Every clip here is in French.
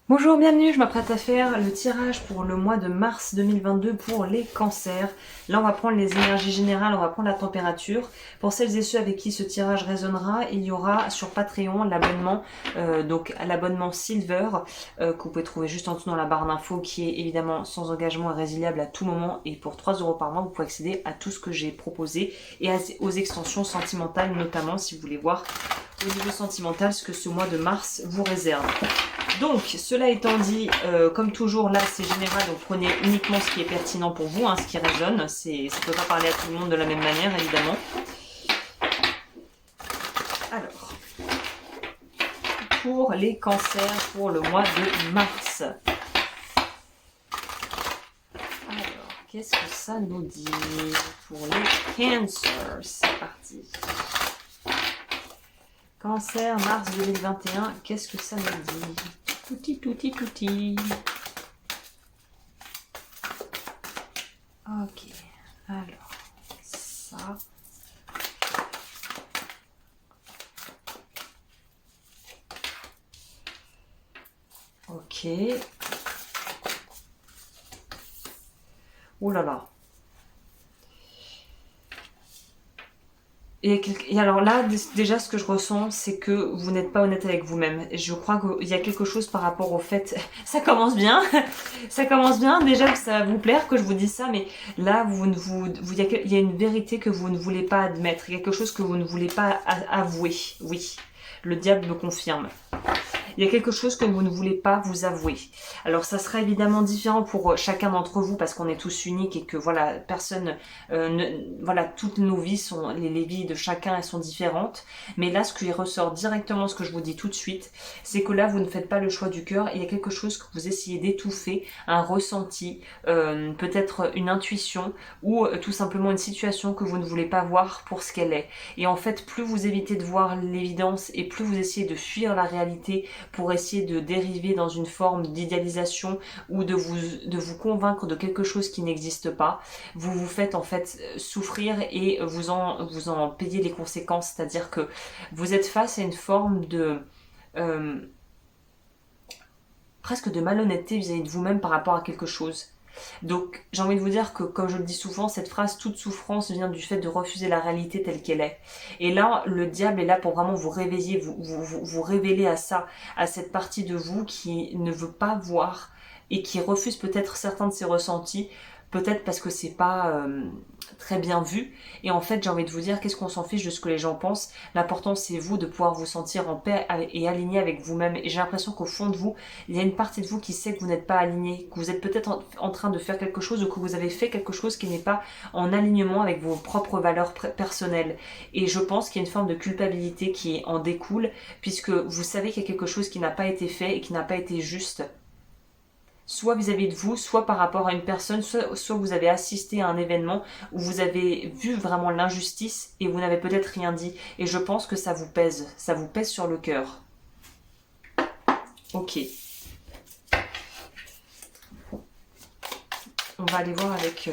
Bonjour, bienvenue, je m'apprête à faire le tirage pour le mois de mars 2022 pour les cancers. Là, on va prendre les énergies générales, on va prendre la température. Pour celles et ceux avec qui ce tirage résonnera, il y aura sur Patreon l'abonnement, donc l'abonnement Silver, que vous pouvez trouver juste en dessous dans la barre d'infos, qui est évidemment sans engagement et résiliable à tout moment. Et pour 3 € par mois, vous pouvez accéder à tout ce que j'ai proposé et aux extensions sentimentales, notamment si vous voulez voir au niveau sentimental ce que ce mois de mars vous réserve. Donc, cela étant dit, comme toujours, là c'est général, donc prenez uniquement ce qui est pertinent pour vous, ce qui résonne. Ça ne peut pas parler à tout le monde de la même manière, évidemment. Alors, pour les cancers pour le mois de mars. Alors, qu'est-ce que ça nous dit pour les cancers? C'est parti. Cancer, mars 2021, qu'est-ce que ça nous dit? Touti, touti, touti. Ok, alors, ça. Ok. Oh là là. Et alors là, déjà, ce que je ressens, c'est que vous n'êtes pas honnête avec vous-même. Je crois qu'il y a quelque chose par rapport au fait... Ça commence bien, ça commence bien. Déjà que ça va vous plaire que je vous dise ça, mais là, il y a une vérité que vous ne voulez pas admettre. Il y a quelque chose que vous ne voulez pas avouer. Oui, le diable me confirme. Il y a quelque chose que vous ne voulez pas vous avouer. Alors ça sera évidemment différent pour chacun d'entre vous parce qu'on est tous uniques et que voilà, personne, voilà, toutes nos vies sont, les vies de chacun elles sont différentes. Mais là, ce qui ressort directement, ce que je vous dis tout de suite, c'est que là, vous ne faites pas le choix du cœur. Il y a quelque chose que vous essayez d'étouffer, un ressenti, peut-être une intuition ou tout simplement une situation que vous ne voulez pas voir pour ce qu'elle est. Et en fait, plus vous évitez de voir l'évidence et plus vous essayez de fuir la réalité pour essayer de dériver dans une forme d'idéalisation ou de vous convaincre de quelque chose qui n'existe pas, vous vous faites en fait souffrir et vous en payez les conséquences, c'est-à-dire que vous êtes face à une forme de euh, presque de malhonnêteté vis-à-vis de vous-même par rapport à quelque chose. Donc j'ai envie de vous dire que, comme je le dis souvent, cette phrase toute souffrance vient du fait de refuser la réalité telle qu'elle est. Et là, le diable est là pour vraiment vous réveiller, vous révéler à ça, à cette partie de vous qui ne veut pas voir et qui refuse peut-être certains de ses ressentis, peut-être parce que c'est pas très bien vu. Et en fait, j'ai envie de vous dire, qu'est-ce qu'on s'en fiche de ce que les gens pensent? L'important, c'est vous de pouvoir vous sentir en paix et aligné avec vous-même. Et j'ai l'impression qu'au fond de vous, il y a une partie de vous qui sait que vous n'êtes pas aligné, que vous êtes peut-être en train de faire quelque chose ou que vous avez fait quelque chose qui n'est pas en alignement avec vos propres valeurs personnelles. Et je pense qu'il y a une forme de culpabilité qui en découle, puisque vous savez qu'il y a quelque chose qui n'a pas été fait et qui n'a pas été juste, soit vis-à-vis de vous, soit par rapport à une personne, soit vous avez assisté à un événement où vous avez vu vraiment l'injustice et vous n'avez peut-être rien dit. Et je pense que ça vous pèse sur le cœur. Ok. On va aller voir avec...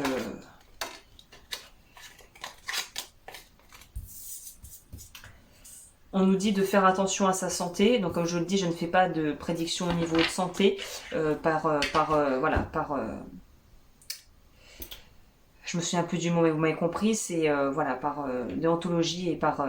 On nous dit de faire attention à sa santé. Donc comme je le dis, je ne fais pas de prédiction au niveau de santé je me souviens plus du mot, mais vous m'avez compris, c'est voilà, par déontologie et par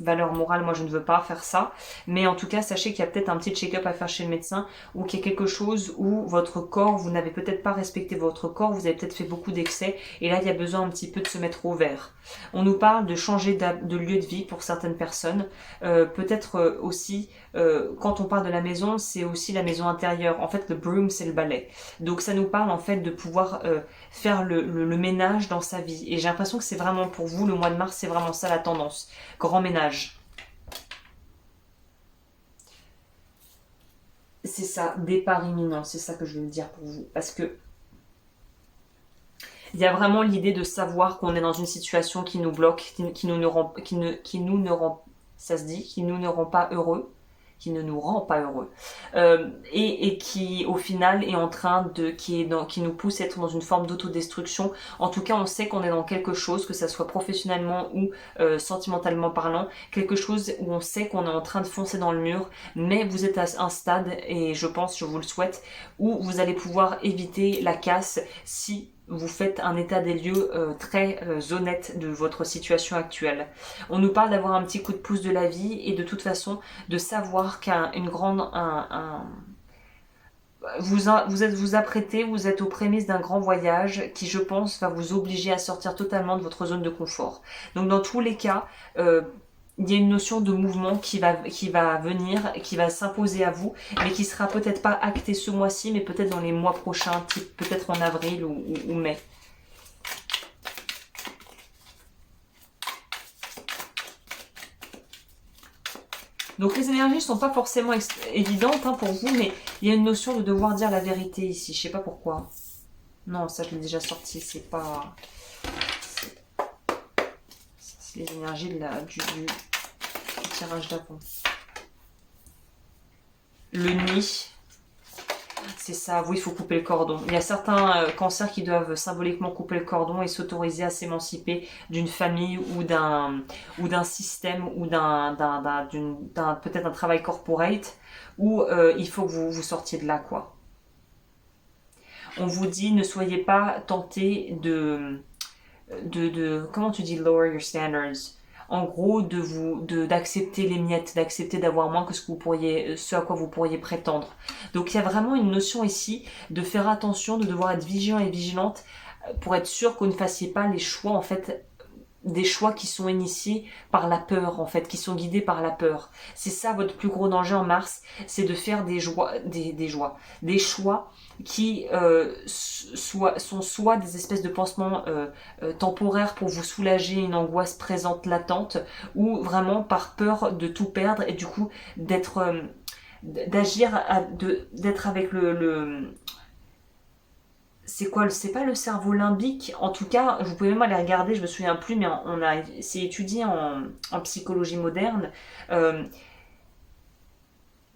valeur morale, moi je ne veux pas faire ça. Mais en tout cas, sachez qu'il y a peut-être un petit check-up à faire chez le médecin ou qu'il y a quelque chose où votre corps, vous n'avez peut-être pas respecté votre corps, vous avez peut-être fait beaucoup d'excès et là il y a besoin un petit peu de se mettre au vert. On nous parle de changer de lieu de vie pour certaines personnes. Peut-être aussi, quand on parle de la maison, c'est aussi la maison intérieure. En fait, le broom, c'est le balai. Donc ça nous parle en fait de pouvoir faire le ménage dans sa vie. Et j'ai l'impression que c'est vraiment pour vous, le mois de mars, c'est vraiment ça la tendance. Grand ménage. C'est ça, départ imminent, c'est ça que je veux dire pour vous. Parce que il y a vraiment l'idée de savoir qu'on est dans une situation qui nous bloque, qui nous ne rend, ça se dit, qui nous ne rend pas heureux, qui ne nous rend pas heureux, et qui au final est en train de, qui nous pousse à être dans une forme d'autodestruction. En tout cas, on sait qu'on est dans quelque chose, que ça soit professionnellement ou sentimentalement parlant, quelque chose où on sait qu'on est en train de foncer dans le mur, mais vous êtes à un stade, et je pense, je vous le souhaite, où vous allez pouvoir éviter la casse si vous faites un état des lieux très honnête de votre situation actuelle. On nous parle d'avoir un petit coup de pouce de la vie et de toute façon de savoir qu'une grande vous apprêtez, vous êtes aux prémices d'un grand voyage qui, je pense, va vous obliger à sortir totalement de votre zone de confort. Donc dans tous les cas, il y a une notion de mouvement qui va venir, qui va s'imposer à vous, mais qui sera peut-être pas acté ce mois-ci, mais peut-être dans les mois prochains, type peut-être en avril ou mai. Donc les énergies ne sont pas forcément évidentes pour vous, mais il y a une notion de devoir dire la vérité ici. Je sais pas pourquoi. Non, ça je l'ai déjà sorti. C'est pas. C'est les énergies du tirage d'avant. Le nid. C'est ça, oui, il faut couper le cordon. Il y a certains cancers qui doivent symboliquement couper le cordon et s'autoriser à s'émanciper d'une famille ou d'un système ou peut-être un travail corporate où il faut que vous sortiez de là, quoi. On vous dit, ne soyez pas tentés comment tu dis, lower your standards, en gros d'accepter les miettes, d'accepter d'avoir moins que ce à quoi vous pourriez prétendre. Donc il y a vraiment une notion ici de faire attention, de devoir être vigilant et vigilante pour être sûr que vous ne fassiez pas les choix en fait, des choix qui sont initiés par la peur en fait, qui sont guidés par la peur. C'est ça votre plus gros danger en mars, c'est de faire des choix qui sont soit des espèces de pansements temporaires pour vous soulager une angoisse présente latente, ou vraiment par peur de tout perdre et du coup d'être avec c'est pas le cerveau limbique, en tout cas vous pouvez même aller regarder, je me souviens plus, mais c'est étudié en psychologie moderne.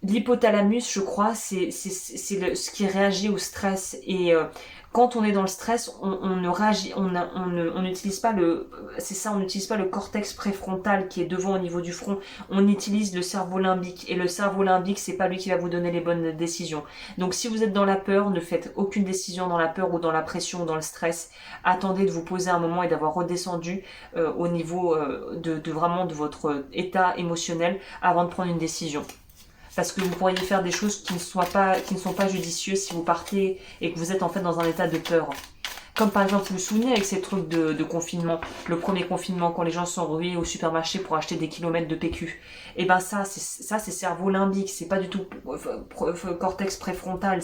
L'hypothalamus, je crois, c'est ce qui réagit au stress. Et quand on est dans le stress, on ne réagit, on n'utilise pas on n'utilise pas le cortex préfrontal qui est devant au niveau du front. On utilise le cerveau limbique. Et le cerveau limbique, c'est pas lui qui va vous donner les bonnes décisions. Donc si vous êtes dans la peur, ne faites aucune décision dans la peur ou dans la pression ou dans le stress. Attendez de vous poser un moment et d'avoir redescendu au niveau vraiment de votre état émotionnel avant de prendre une décision. Parce que vous pourriez faire des choses qui ne sont pas judicieuses si vous partez et que vous êtes en fait dans un état de peur. Comme par exemple, vous vous souvenez avec ces trucs de confinement, le premier confinement, quand les gens sont rués au supermarché pour acheter des kilomètres de PQ. Et ben ça c'est cerveau limbique, c'est pas du tout cortex préfrontal,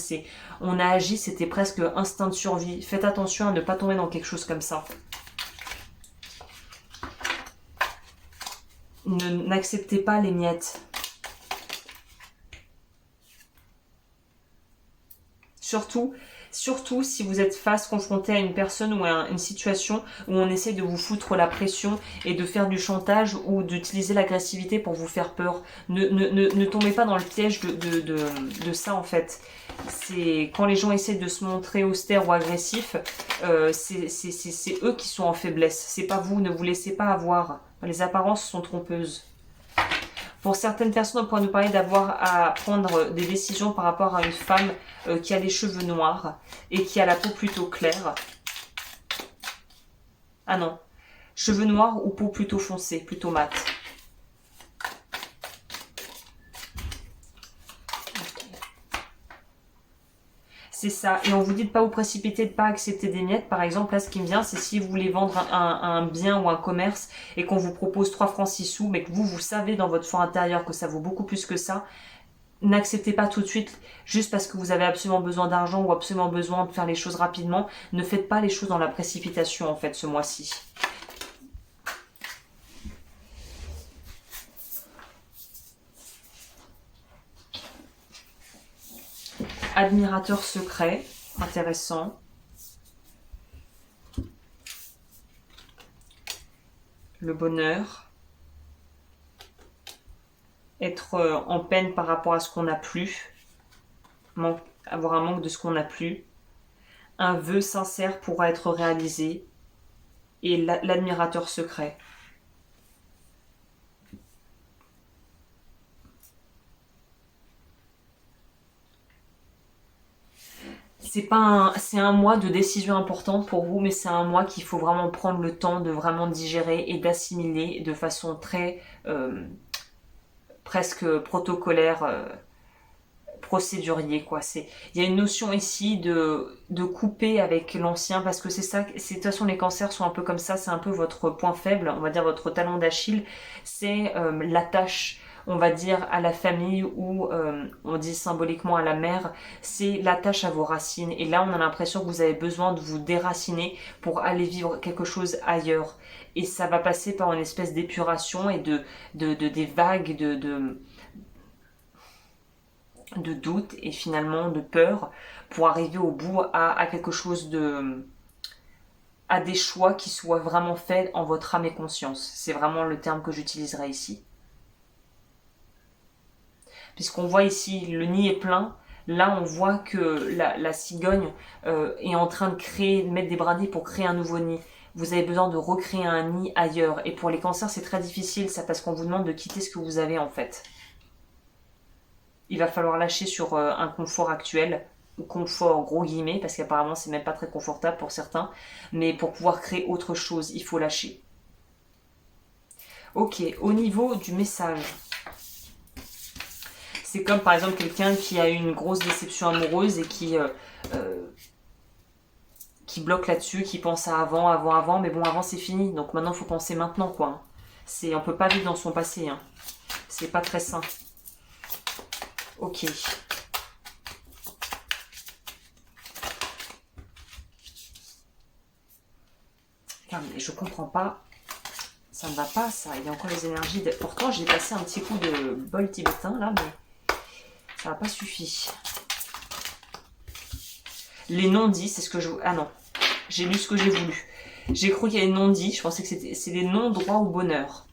on a agi, c'était presque instinct de survie. Faites attention à ne pas tomber dans quelque chose comme ça. N'acceptez pas les miettes. Surtout si vous êtes confronté à une personne ou à une situation où on essaie de vous foutre la pression et de faire du chantage ou d'utiliser l'agressivité pour vous faire peur. Ne tombez pas dans le piège de ça en fait. C'est quand les gens essaient de se montrer austères ou agressifs, c'est eux qui sont en faiblesse. C'est pas vous, ne vous laissez pas avoir. Les apparences sont trompeuses. Pour certaines personnes, on pourrait nous parler d'avoir à prendre des décisions par rapport à une femme qui a les cheveux noirs et qui a la peau plutôt claire. Ah non, cheveux noirs ou peau plutôt foncée, plutôt mate. C'est ça. Et on vous dit de pas vous précipiter, de pas accepter des miettes. Par exemple, là, ce qui me vient, c'est si vous voulez vendre un bien ou un commerce et qu'on vous propose 3 francs 6 sous, mais que vous savez dans votre fond intérieur que ça vaut beaucoup plus que ça, n'acceptez pas tout de suite juste parce que vous avez absolument besoin d'argent ou absolument besoin de faire les choses rapidement. Ne faites pas les choses dans la précipitation, en fait, ce mois-ci. Admirateur secret, intéressant. Le bonheur. être en peine par rapport à ce qu'on n'a plus, avoir un manque de ce qu'on n'a plus. Un vœu sincère pourra être réalisé et l'admirateur secret. C'est un mois de décision importante pour vous, mais c'est un mois qu'il faut vraiment prendre le temps de vraiment digérer et d'assimiler de façon très presque protocolaire, procédurier quoi. Il y a une notion ici de couper avec l'ancien parce que c'est ça. De toute façon les cancers sont un peu comme ça. C'est un peu votre point faible, on va dire votre talon d'Achille. C'est l'attache, on va dire, à la famille ou on dit symboliquement à la mère, c'est l'attache à vos racines. Et là, on a l'impression que vous avez besoin de vous déraciner pour aller vivre quelque chose ailleurs. Et ça va passer par une espèce d'épuration et des vagues de doute et finalement de peur pour arriver au bout à quelque chose à des choix qui soient vraiment faits en votre âme et conscience. C'est vraiment le terme que j'utiliserai ici. Puisqu'on voit ici le nid est plein, là on voit que la cigogne est en train de mettre des brindilles pour créer un nouveau nid. Vous avez besoin de recréer un nid ailleurs. Et pour les cancers, c'est très difficile, ça, parce qu'on vous demande de quitter ce que vous avez en fait. Il va falloir lâcher sur un confort actuel, confort gros guillemets, parce qu'apparemment c'est même pas très confortable pour certains, mais pour pouvoir créer autre chose, il faut lâcher. Ok, au niveau du message, c'est comme par exemple quelqu'un qui a eu une grosse déception amoureuse et qui bloque là-dessus, qui pense à avant, mais bon, avant c'est fini, donc maintenant il faut penser maintenant quoi. On peut pas vivre dans son passé, hein. C'est pas très sain. Ok. Putain, mais je comprends pas. Ça ne va pas, ça. Il y a encore les énergies. Pourtant, j'ai passé un petit coup de bol tibétain, là, mais ça n'a pas suffi. Les non-dits, c'est ce que je... Ah non, j'ai lu ce que j'ai voulu. J'ai cru qu'il y avait non-dits. Je pensais que c'est les non-droits au bonheur.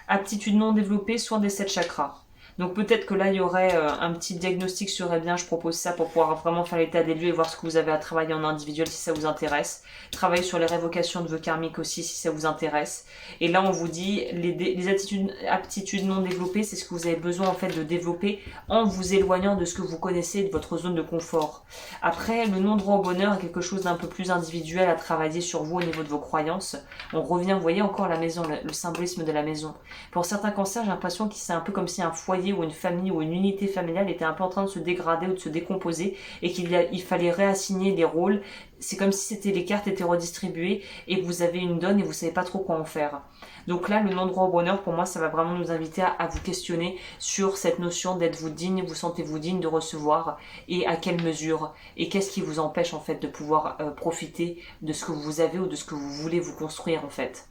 Aptitude non développée, soin des 7 chakras. Donc peut-être que là, il y aurait un petit diagnostic serait bien, je propose ça pour pouvoir vraiment faire l'état des lieux et voir ce que vous avez à travailler en individuel si ça vous intéresse. Travailler sur les révocations de vœux karmiques aussi si ça vous intéresse. Et là, on vous dit, les aptitudes non développées, c'est ce que vous avez besoin en fait de développer en vous éloignant de ce que vous connaissez, de votre zone de confort. Après, le non-droit au bonheur est quelque chose d'un peu plus individuel à travailler sur vous au niveau de vos croyances. On revient, vous voyez encore la maison, le symbolisme de la maison. Pour certains cancers, j'ai l'impression que c'est un peu comme si un foyer ou une famille ou une unité familiale était un peu en train de se dégrader ou de se décomposer et il fallait réassigner les rôles. C'est comme si les cartes étaient redistribuées et que vous avez une donne et vous savez pas trop quoi en faire. Donc là, le non-droit au bonheur, pour moi, ça va vraiment nous inviter à vous questionner sur cette notion d'être-vous digne, vous sentez-vous digne de recevoir et à quelle mesure et qu'est-ce qui vous empêche en fait de pouvoir profiter de ce que vous avez ou de ce que vous voulez vous construire en fait.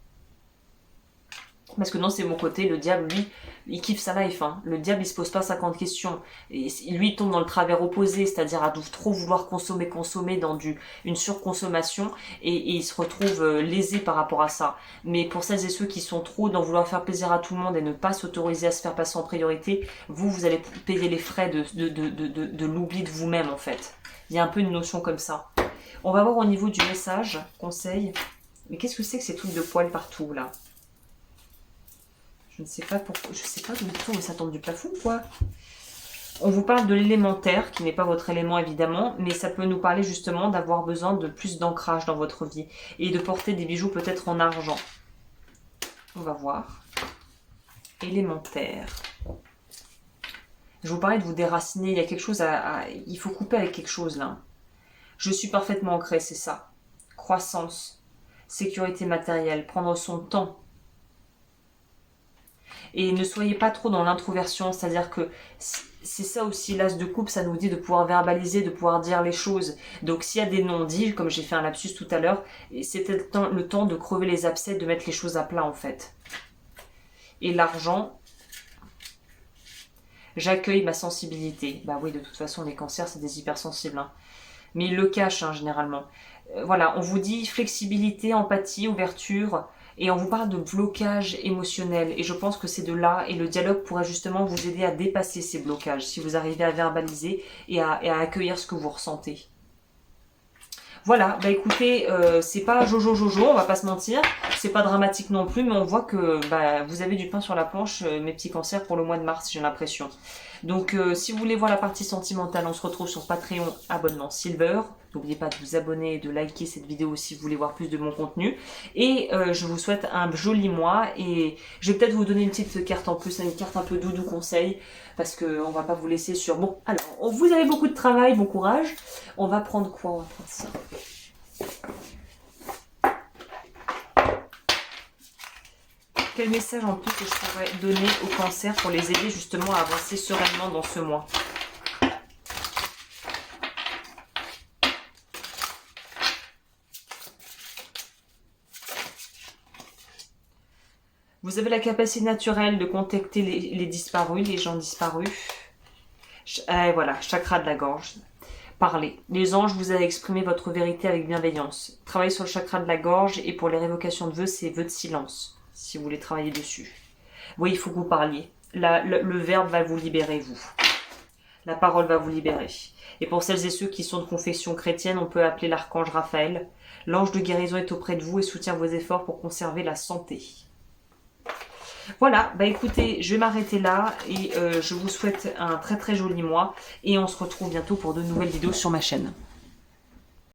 Parce que non, c'est mon côté, le diable, lui, il kiffe sa life. Hein. Le diable, il se pose pas 50 questions. Et lui, il tombe dans le travers opposé, c'est-à-dire à trop vouloir consommer dans une surconsommation, et il se retrouve lésé par rapport à ça. Mais pour celles et ceux qui sont trop dans vouloir faire plaisir à tout le monde et ne pas s'autoriser à se faire passer en priorité, vous allez payer les frais de l'oubli de vous-même, en fait. Il y a un peu une notion comme ça. On va voir au niveau du message, conseil. Mais qu'est-ce que c'est que ces trucs de poils partout, là ? Je ne sais pas pourquoi. Je sais pas d'où ils tombent, mais ça tombe du plafond, quoi. On vous parle de l'élémentaire, qui n'est pas votre élément évidemment, mais ça peut nous parler justement d'avoir besoin de plus d'ancrage dans votre vie et de porter des bijoux peut-être en argent. On va voir. Élémentaire. Je vous parlais de vous déraciner. Il y a quelque chose il faut couper avec quelque chose là. Je suis parfaitement ancré, c'est ça. Croissance, sécurité matérielle, prendre son temps. Et ne soyez pas trop dans l'introversion, c'est-à-dire que c'est ça aussi, l'as de coupe, ça nous dit de pouvoir verbaliser, de pouvoir dire les choses. Donc s'il y a des non-dits, comme j'ai fait un lapsus tout à l'heure, c'était le temps de crever les abcès, de mettre les choses à plat en fait. Et l'argent, j'accueille ma sensibilité. Bah oui, de toute façon, les cancers, c'est des hypersensibles. Hein. Mais ils le cachent, hein, généralement. Voilà, on vous dit flexibilité, empathie, ouverture, Et on vous parle de blocage émotionnel. Et je pense que c'est de là, et le dialogue pourrait justement vous aider à dépasser ces blocages, si vous arrivez à verbaliser et à accueillir ce que vous ressentez. Voilà, bah écoutez, c'est pas Jojo, on va pas se mentir, c'est pas dramatique non plus, mais on voit que bah, vous avez du pain sur la planche, mes petits cancers, pour le mois de mars, j'ai l'impression. Donc si vous voulez voir la partie sentimentale, on se retrouve sur Patreon, abonnement Silver. N'oubliez pas de vous abonner et de liker cette vidéo si vous voulez voir plus de mon contenu. Et je vous souhaite un joli mois. Et je vais peut-être vous donner une petite carte en plus, une carte un peu doudou conseil. Parce qu'on va pas vous laisser sur... Bon, alors, vous avez beaucoup de travail, bon courage. On va prendre quoi? On va prendre ça. Quel message en plus que je pourrais donner aux cancers pour les aider justement à avancer sereinement dans ce mois? Vous avez la capacité naturelle de contacter les disparus, les gens disparus. Voilà, chakra de la gorge. Parlez. Les anges vous avez exprimé votre vérité avec bienveillance. Travaillez sur le chakra de la gorge et pour les révocations de vœux, c'est vœux de silence, si vous voulez travailler dessus. Oui, il faut que vous parliez. Le verbe va vous libérer, vous. La parole va vous libérer. Et pour celles et ceux qui sont de confession chrétienne, on peut appeler l'archange Raphaël. L'ange de guérison est auprès de vous et soutient vos efforts pour conserver la santé. Voilà, bah écoutez, je vais m'arrêter là et je vous souhaite un très très joli mois et on se retrouve bientôt pour de nouvelles vidéos sur ma chaîne.